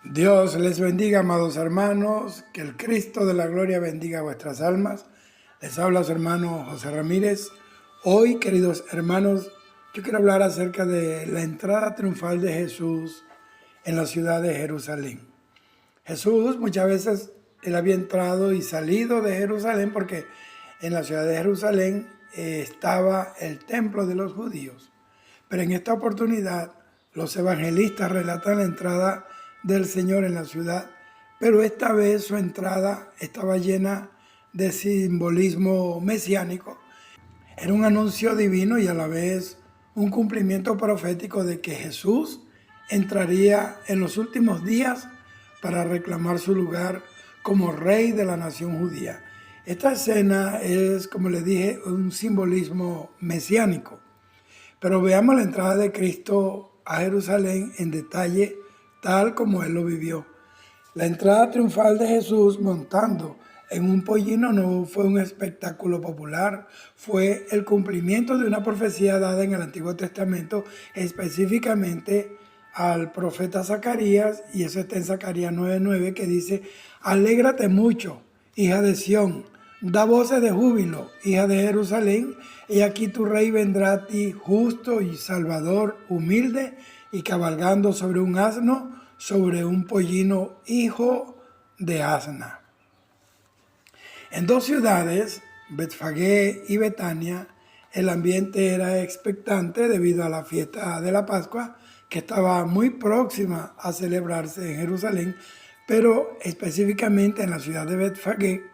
Dios les bendiga, amados hermanos, que el Cristo de la gloria bendiga vuestras almas. Les habla su hermano José Ramírez. Hoy, queridos hermanos, yo quiero hablar acerca de la entrada triunfal de Jesús en la ciudad de Jerusalén. Jesús muchas veces él había entrado y salido de Jerusalén porque en la ciudad de Jerusalén estaba el templo de los judíos. Pero en esta oportunidad los evangelistas relatan la entrada del Señor en la ciudad, pero esta vez su entrada estaba llena de simbolismo mesiánico. Era un anuncio divino y a la vez un cumplimiento profético de que Jesús entraría en los últimos días para reclamar su lugar como rey de la nación judía. Esta escena es, como les dije, un simbolismo mesiánico. Pero veamos la entrada de Cristo a Jerusalén en detalle, tal como Él lo vivió. La entrada triunfal de Jesús montando en un pollino no fue un espectáculo popular, fue el cumplimiento de una profecía dada en el Antiguo Testamento, específicamente al profeta Zacarías, y eso está en Zacarías 9:9, que dice: alégrate mucho, hija de Sión, da voces de júbilo, hija de Jerusalén, y aquí tu rey vendrá a ti, justo y salvador, humilde, y cabalgando sobre un asno, sobre un pollino, hijo de asna. En dos ciudades, Betfagé y Betania, el ambiente era expectante debido a la fiesta de la Pascua, que estaba muy próxima a celebrarse en Jerusalén, pero específicamente en la ciudad de Betfagé,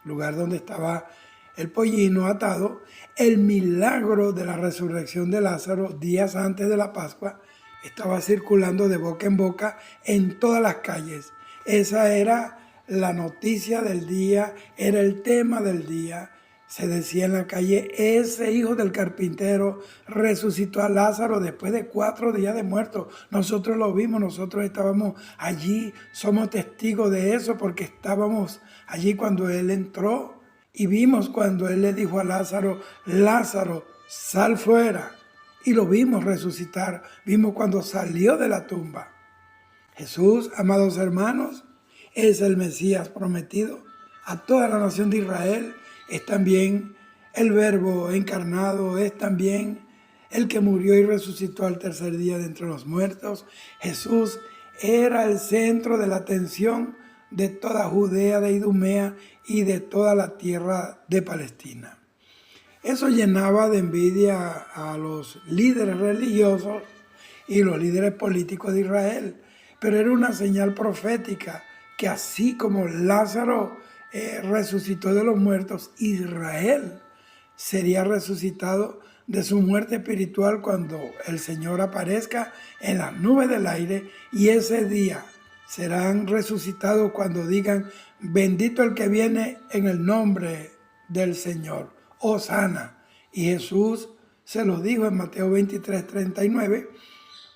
lugar donde estaba el pollino atado, el milagro de la resurrección de Lázaro días antes de la Pascua estaba circulando de boca en boca en todas las calles. Esa era la noticia del día, era el tema del día. Se decía en la calle: ese hijo del carpintero resucitó a Lázaro después de 4 días de muerto. Nosotros lo vimos, nosotros estábamos allí, somos testigos de eso porque estábamos allí cuando él entró y vimos cuando él le dijo a Lázaro: Lázaro, sal fuera. Y lo vimos resucitar, vimos cuando salió de la tumba. Jesús, amados hermanos, es el Mesías prometido a toda la nación de Israel. Es también el Verbo encarnado, es también el que murió y resucitó al tercer día de entre los muertos. Jesús era el centro de la atención de toda Judea, de Idumea y de toda la tierra de Palestina. Eso llenaba de envidia a los líderes religiosos y los líderes políticos de Israel, pero era una señal profética que así como Lázaro resucitó de los muertos, Israel sería resucitado de su muerte espiritual cuando el Señor aparezca en las nubes del aire, y ese día serán resucitados cuando digan: bendito el que viene en el nombre del Señor, Hosana. Y Jesús se lo dijo en Mateo 23:39: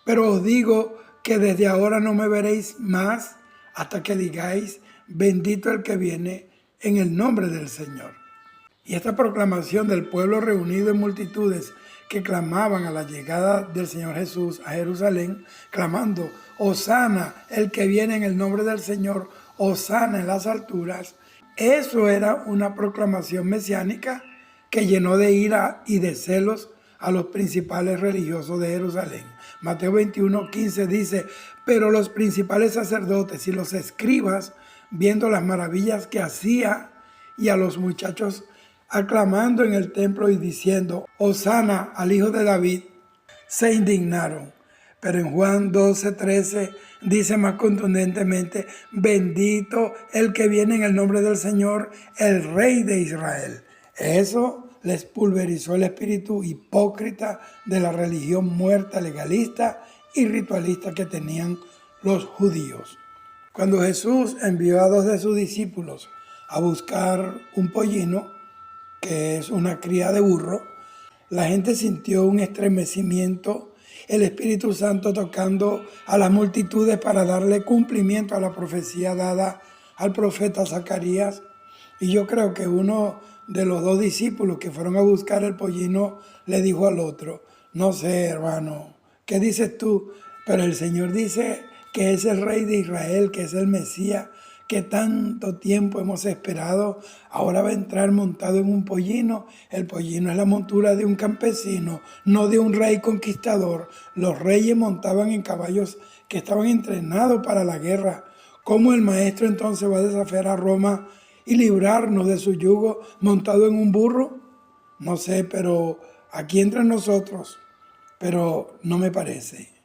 pero os digo que desde ahora no me veréis más hasta que digáis: bendito el que viene en el nombre del Señor. Y esta proclamación del pueblo reunido en multitudes que clamaban a la llegada del Señor Jesús a Jerusalén, clamando: Hosana, el que viene en el nombre del Señor, Hosana en las alturas. Eso era una proclamación mesiánica que llenó de ira y de celos a los principales religiosos de Jerusalén. Mateo 21:15 dice: pero los principales sacerdotes y los escribas, viendo las maravillas que hacía, y a los muchachos aclamando en el templo y diciendo: Hosana al hijo de David, se indignaron. Pero en Juan 12:13 dice más contundentemente: bendito el que viene en el nombre del Señor, el Rey de Israel. Eso les pulverizó el espíritu hipócrita de la religión muerta, legalista y ritualista que tenían los judíos. Cuando Jesús envió a 2 de sus discípulos a buscar un pollino, que es una cría de burro, la gente sintió un estremecimiento, el Espíritu Santo tocando a las multitudes para darle cumplimiento a la profecía dada al profeta Zacarías. Y yo creo que uno de los 2 discípulos que fueron a buscar el pollino le dijo al otro: no sé, hermano, ¿qué dices tú? Pero el Señor dice que es el Rey de Israel, que es el Mesías, que tanto tiempo hemos esperado, ahora va a entrar montado en un pollino. El pollino es la montura de un campesino, no de un rey conquistador. Los reyes montaban en caballos que estaban entrenados para la guerra. ¿Cómo el maestro entonces va a desafiar a Roma y librarnos de su yugo montado en un burro? No sé, pero aquí entre nosotros, pero no me parece.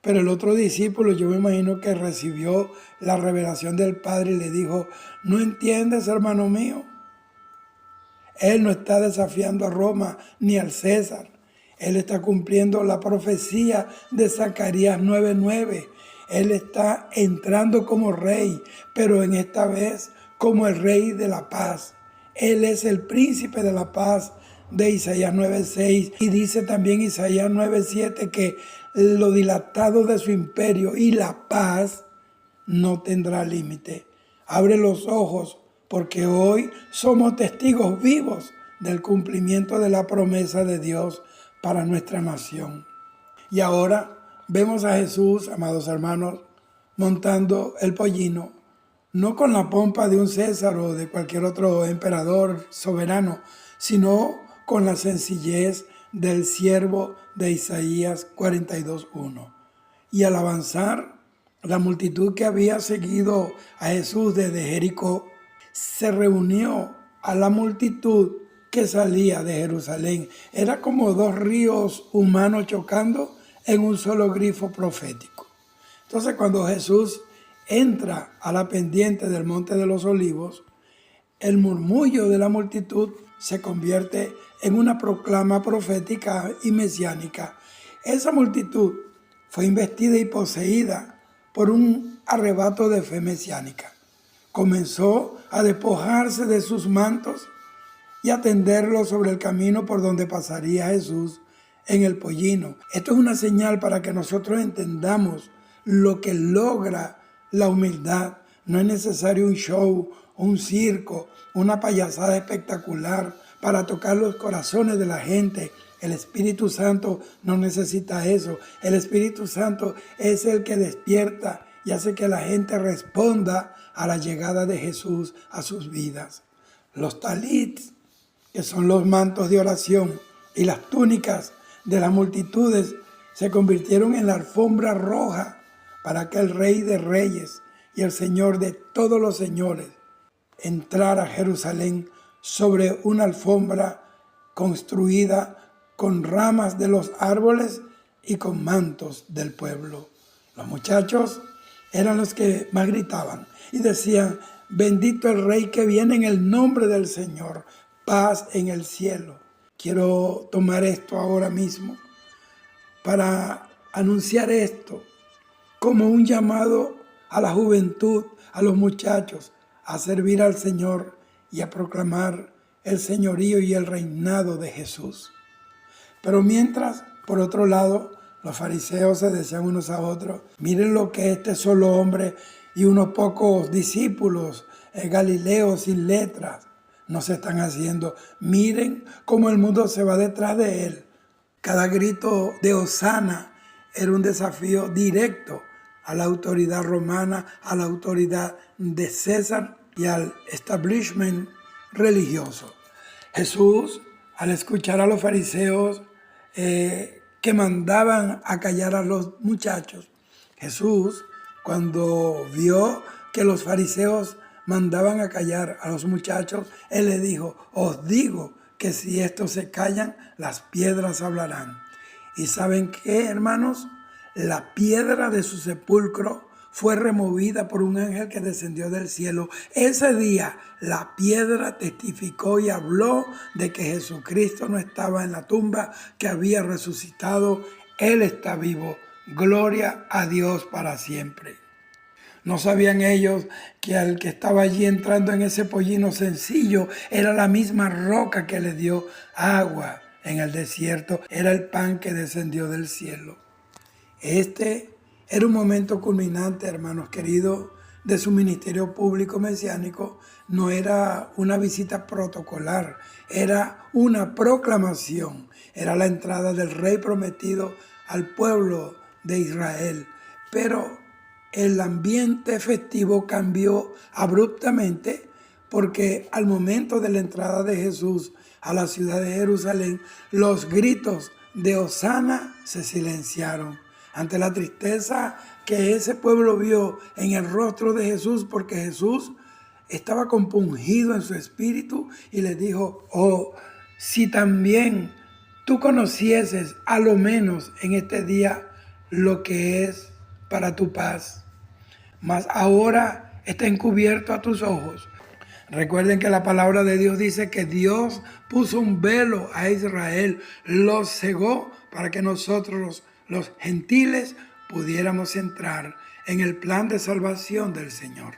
Pero el otro discípulo, yo me imagino que recibió la revelación del Padre y le dijo, ¿no entiendes, hermano mío? Él no está desafiando a Roma ni al César. Él está cumpliendo la profecía de Zacarías 9:9. Él está entrando como rey, pero en esta vez como el rey de la paz. Él es el príncipe de la paz de Isaías 9:6. Y dice también Isaías 9:7 que lo dilatado de su imperio y la paz no tendrá límite. Abre los ojos, porque hoy somos testigos vivos del cumplimiento de la promesa de Dios para nuestra nación. Y ahora vemos a Jesús, amados hermanos, montando el pollino, no con la pompa de un César o de cualquier otro emperador soberano, sino con la sencillez del siervo de Isaías 42:1. Y al avanzar, la multitud que había seguido a Jesús desde Jericó se reunió a la multitud que salía de Jerusalén. Era como dos ríos humanos chocando en un solo grifo profético. Entonces, cuando Jesús entra a la pendiente del Monte de los Olivos, el murmullo de la multitud se convierte en una proclama profética y mesiánica. Esa multitud fue investida y poseída por un arrebato de fe mesiánica. Comenzó a despojarse de sus mantos y a tenderlos sobre el camino por donde pasaría Jesús en el pollino. Esto es una señal para que nosotros entendamos lo que logra la humildad. No es necesario un show, un circo, una payasada espectacular para tocar los corazones de la gente. El Espíritu Santo no necesita eso. El Espíritu Santo es el que despierta y hace que la gente responda a la llegada de Jesús a sus vidas. Los talits, que son los mantos de oración, y las túnicas de las multitudes se convirtieron en la alfombra roja para que el Rey de Reyes y el Señor de todos los señores entrara a Jerusalén sobre una alfombra construida con ramas de los árboles y con mantos del pueblo. Los muchachos eran los que más gritaban y decían, bendito el Rey que viene en el nombre del Señor, paz en el cielo. Quiero tomar esto ahora mismo para anunciar esto como un llamado a la juventud, a los muchachos, a servir al Señor y a proclamar el señorío y el reinado de Jesús. Pero mientras, por otro lado, los fariseos se decían unos a otros, miren lo que este solo hombre y unos pocos discípulos galileos sin letras nos están haciendo. Miren cómo el mundo se va detrás de él. Cada grito de hosana era un desafío directo a la autoridad romana, a la autoridad de César y al establishment religioso. Jesús, al escuchar a los fariseos que mandaban a callar a los muchachos, Jesús, cuando vio que los fariseos mandaban a callar a los muchachos, Él le dijo, os digo que si estos se callan, las piedras hablarán. ¿Y saben qué, hermanos? La piedra de su sepulcro fue removida por un ángel que descendió del cielo. Ese día la piedra testificó y habló de que Jesucristo no estaba en la tumba, que había resucitado. Él está vivo. Gloria a Dios para siempre. No sabían ellos que al que estaba allí entrando en ese pollino sencillo era la misma roca que le dio agua en el desierto. Era el pan que descendió del cielo. Este era un momento culminante, hermanos queridos, de su ministerio público mesiánico. No era una visita protocolar, era una proclamación. Era la entrada del Rey prometido al pueblo de Israel. Pero el ambiente festivo cambió abruptamente porque al momento de la entrada de Jesús a la ciudad de Jerusalén, los gritos de Hosana se silenciaron ante la tristeza que ese pueblo vio en el rostro de Jesús, porque Jesús estaba compungido en su espíritu y les dijo: oh, si también tú conocieses a lo menos en este día lo que es para tu paz, mas ahora está encubierto a tus ojos. Recuerden que la palabra de Dios dice que Dios puso un velo a Israel, los cegó para que nosotros, los gentiles, pudiéramos entrar en el plan de salvación del Señor.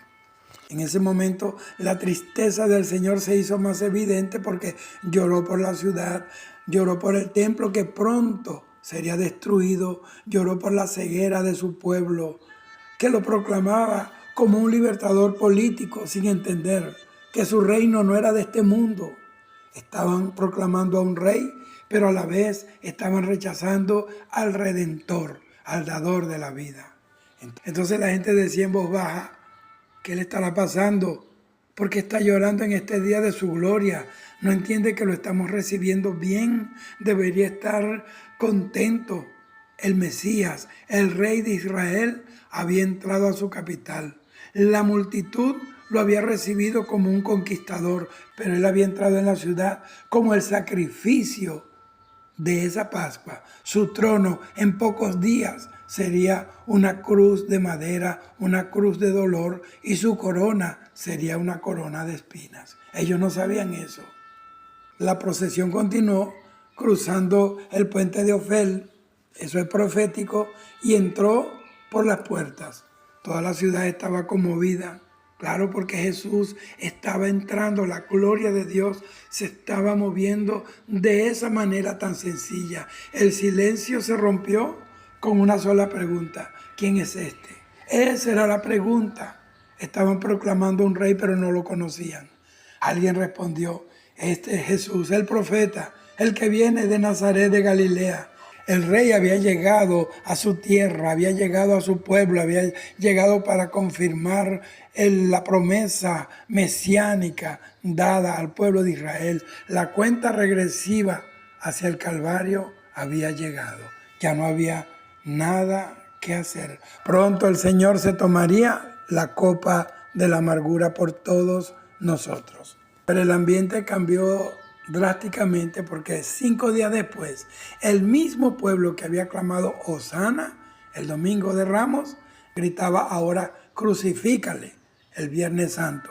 En ese momento la tristeza del Señor se hizo más evidente porque lloró por la ciudad, lloró por el templo que pronto sería destruido, lloró por la ceguera de su pueblo, que lo proclamaba como un libertador político sin entender que su reino no era de este mundo. Estaban proclamando a un rey, pero a la vez estaban rechazando al Redentor, al dador de la vida. Entonces la gente decía en voz baja: ¿qué le estará pasando? ¿Por qué está llorando en este día de su gloria? ¿No entiende que lo estamos recibiendo bien? Debería estar contento. El Mesías, el Rey de Israel, había entrado a su capital. La multitud lo había recibido como un conquistador, pero él había entrado en la ciudad como el sacrificio de esa Pascua. Su trono en pocos días sería una cruz de madera, una cruz de dolor, y su corona sería una corona de espinas. Ellos no sabían eso. La procesión continuó cruzando el puente de Ofel, eso es profético, y entró por las puertas. Toda la ciudad estaba conmovida. Claro, porque Jesús estaba entrando, la gloria de Dios se estaba moviendo de esa manera tan sencilla. El silencio se rompió con una sola pregunta: ¿quién es este? Esa era la pregunta. Estaban proclamando un rey, pero no lo conocían. Alguien respondió: este es Jesús, el profeta, el que viene de Nazaret de Galilea. El rey había llegado a su tierra, había llegado a su pueblo, había llegado para confirmar la promesa mesiánica dada al pueblo de Israel. La cuenta regresiva hacia el Calvario había llegado. Ya no había nada que hacer. Pronto el Señor se tomaría la copa de la amargura por todos nosotros. Pero el ambiente cambió drásticamente porque 5 días después, el mismo pueblo que había clamado Hosana el domingo de Ramos, gritaba ahora: crucifícale, el Viernes Santo.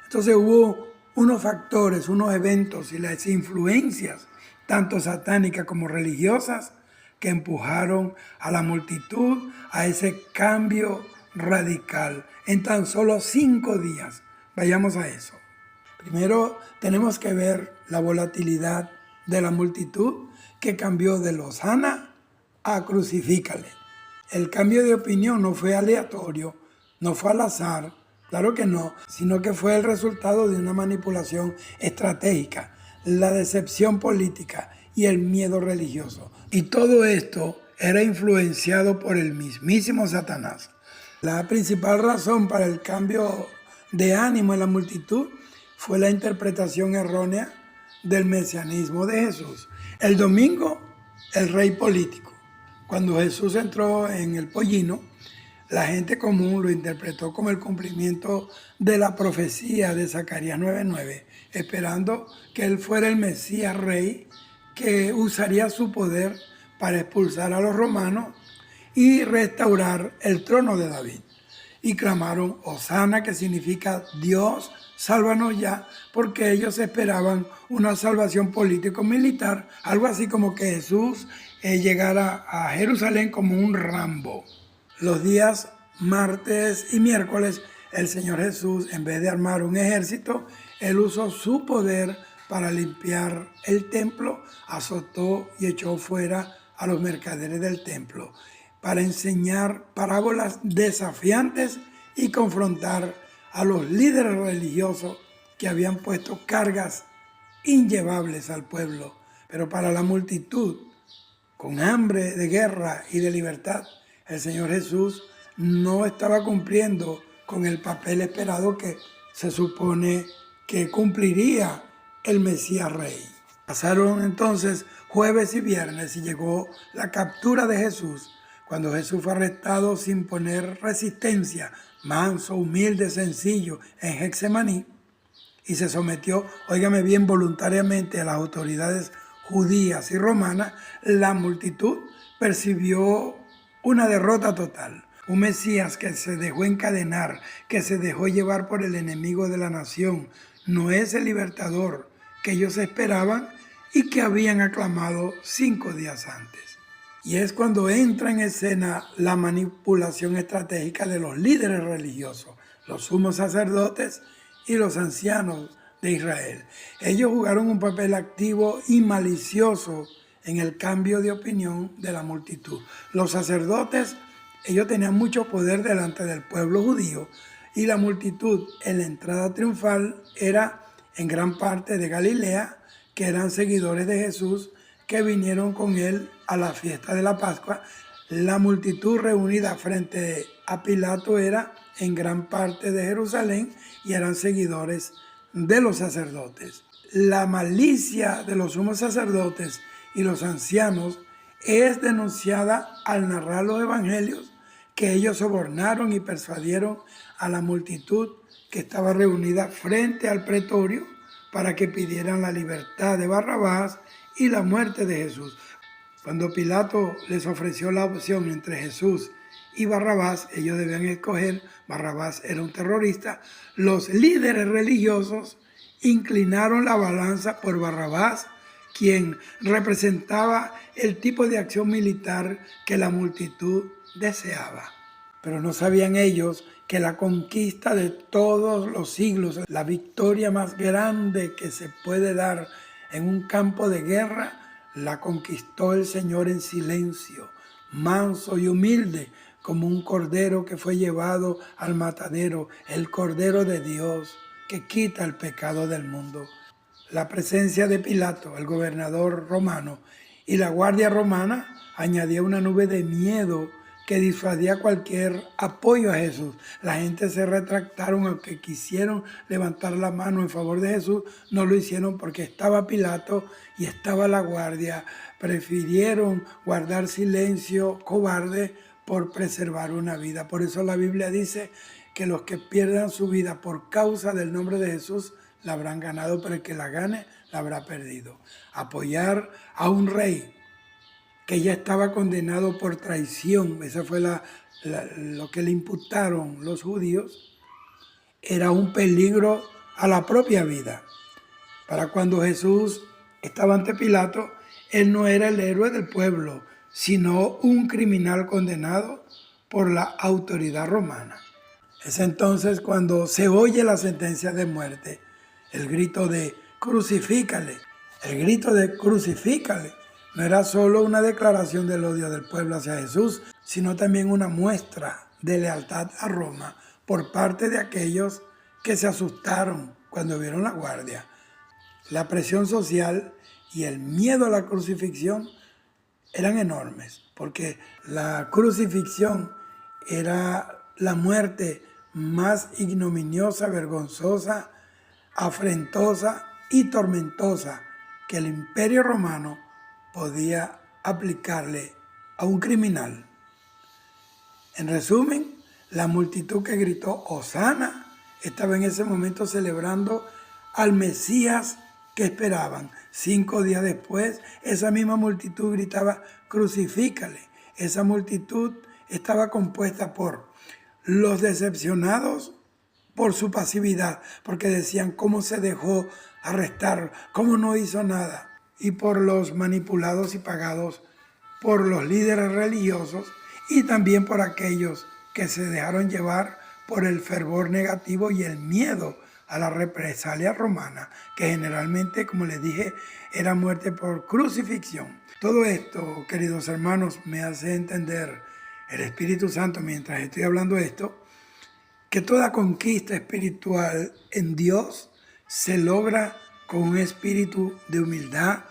Entonces hubo unos factores, unos eventos y las influencias, tanto satánicas como religiosas, que empujaron a la multitud a ese cambio radical en tan solo 5 días. Vayamos a eso. Primero tenemos que ver la volatilidad de la multitud que cambió de Hosana a crucifícale. El cambio de opinión no fue aleatorio, no fue al azar, claro que no, sino que fue el resultado de una manipulación estratégica, la decepción política y el miedo religioso. Y todo esto era influenciado por el mismísimo Satanás. La principal razón para el cambio de ánimo en la multitud fue la interpretación errónea del mesianismo de Jesús. El domingo, el rey político. Cuando Jesús entró en el pollino, la gente común lo interpretó como el cumplimiento de la profecía de Zacarías 9:9, esperando que él fuera el Mesías rey que usaría su poder para expulsar a los romanos y restaurar el trono de David. Y clamaron Hosana, que significa Dios, sálvanos ya, porque ellos esperaban una salvación político-militar, algo así como que Jesús llegara a Jerusalén como un Rambo. Los días martes y miércoles, el Señor Jesús, en vez de armar un ejército, él usó su poder para limpiar el templo, azotó y echó fuera a los mercaderes del templo, para enseñar parábolas desafiantes y confrontar a los líderes religiosos que habían puesto cargas inllevables al pueblo. Pero para la multitud, con hambre de guerra y de libertad, el Señor Jesús no estaba cumpliendo con el papel esperado que se supone que cumpliría el Mesías Rey. Pasaron entonces jueves y viernes y llegó la captura de Jesús. Cuando Jesús fue arrestado sin poner resistencia, manso, humilde, sencillo, en Getsemaní, y se sometió, óigame bien, voluntariamente a las autoridades judías y romanas, la multitud percibió una derrota total. Un Mesías que se dejó encadenar, que se dejó llevar por el enemigo de la nación, no es el libertador que ellos esperaban y que habían aclamado 5 días antes. Y es cuando entra en escena la manipulación estratégica de los líderes religiosos, los sumos sacerdotes y los ancianos de Israel. Ellos jugaron un papel activo y malicioso en el cambio de opinión de la multitud. Los sacerdotes, ellos tenían mucho poder delante del pueblo judío y la multitud en la entrada triunfal era en gran parte de Galilea, que eran seguidores de Jesús, que vinieron con él a la fiesta de la Pascua. La multitud reunida frente a Pilato era en gran parte de Jerusalén y eran seguidores de los sacerdotes. La malicia de los sumos sacerdotes y los ancianos es denunciada al narrar los evangelios, que ellos sobornaron y persuadieron a la multitud que estaba reunida frente al pretorio para que pidieran la libertad de Barrabás y la muerte de Jesús. Cuando Pilato les ofreció la opción entre Jesús y Barrabás, ellos debían escoger. Barrabás era un terrorista. Los líderes religiosos inclinaron la balanza por Barrabás, quien representaba el tipo de acción militar que la multitud deseaba. Pero no sabían ellos que la conquista de todos los siglos, la victoria más grande que se puede dar en un campo de guerra, la conquistó el Señor en silencio, manso y humilde, como un cordero que fue llevado al matadero, el Cordero de Dios que quita el pecado del mundo. La presencia de Pilato, el gobernador romano, y la guardia romana añadía una nube de miedo que disuadía cualquier apoyo a Jesús. La gente se retractaron, aunque quisieron levantar la mano en favor de Jesús, no lo hicieron porque estaba Pilato y estaba la guardia. Prefirieron guardar silencio cobarde por preservar una vida. Por eso la Biblia dice que los que pierdan su vida por causa del nombre de Jesús la habrán ganado, pero el que la gane la habrá perdido. Apoyar a un rey que ya estaba condenado por traición, eso fue lo que le imputaron los judíos, era un peligro a la propia vida. Para cuando Jesús estaba ante Pilato, él no era el héroe del pueblo, sino un criminal condenado por la autoridad romana. Es entonces cuando se oye la sentencia de muerte, el grito de crucifícale, el grito de crucifícale, no era solo una declaración del odio del pueblo hacia Jesús, sino también una muestra de lealtad a Roma por parte de aquellos que se asustaron cuando vieron la guardia. La presión social y el miedo a la crucifixión eran enormes, porque la crucifixión era la muerte más ignominiosa, vergonzosa, afrentosa y tormentosa que el Imperio Romano podía aplicarle a un criminal. En resumen, la multitud que gritó Hosana estaba en ese momento celebrando al Mesías que esperaban. 5 días después, esa misma multitud gritaba crucifícale. Esa multitud estaba compuesta por los decepcionados por su pasividad, porque decían cómo se dejó arrestar, cómo no hizo nada, y por los manipulados y pagados por los líderes religiosos y también por aquellos que se dejaron llevar por el fervor negativo y el miedo a la represalia romana, que generalmente, como les dije, era muerte por crucifixión. Todo esto, queridos hermanos, me hace entender el Espíritu Santo mientras estoy hablando esto, que toda conquista espiritual en Dios se logra con un espíritu de humildad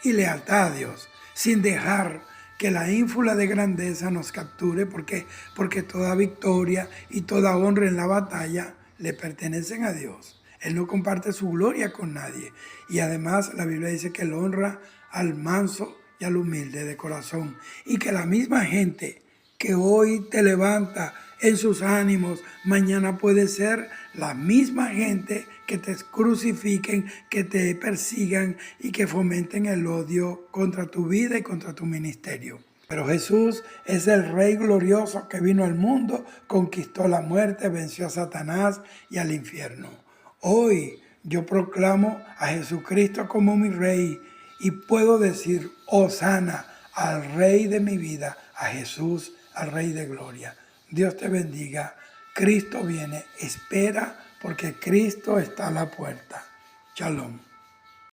y lealtad a Dios, sin dejar que la ínfula de grandeza nos capture, porque toda victoria y toda honra en la batalla le pertenecen a Dios. Él no comparte su gloria con nadie. Y además la Biblia dice que Él honra al manso y al humilde de corazón. Y que la misma gente que hoy te levanta en sus ánimos, mañana puede ser la misma gente que te crucifiquen, que te persigan y que fomenten el odio contra tu vida y contra tu ministerio. Pero Jesús es el Rey glorioso que vino al mundo, conquistó la muerte, venció a Satanás y al infierno. Hoy yo proclamo a Jesucristo como mi Rey y puedo decir, Hosana al Rey de mi vida, a Jesús, al Rey de gloria. Dios te bendiga. Cristo viene. Espera porque Cristo está a la puerta. Shalom.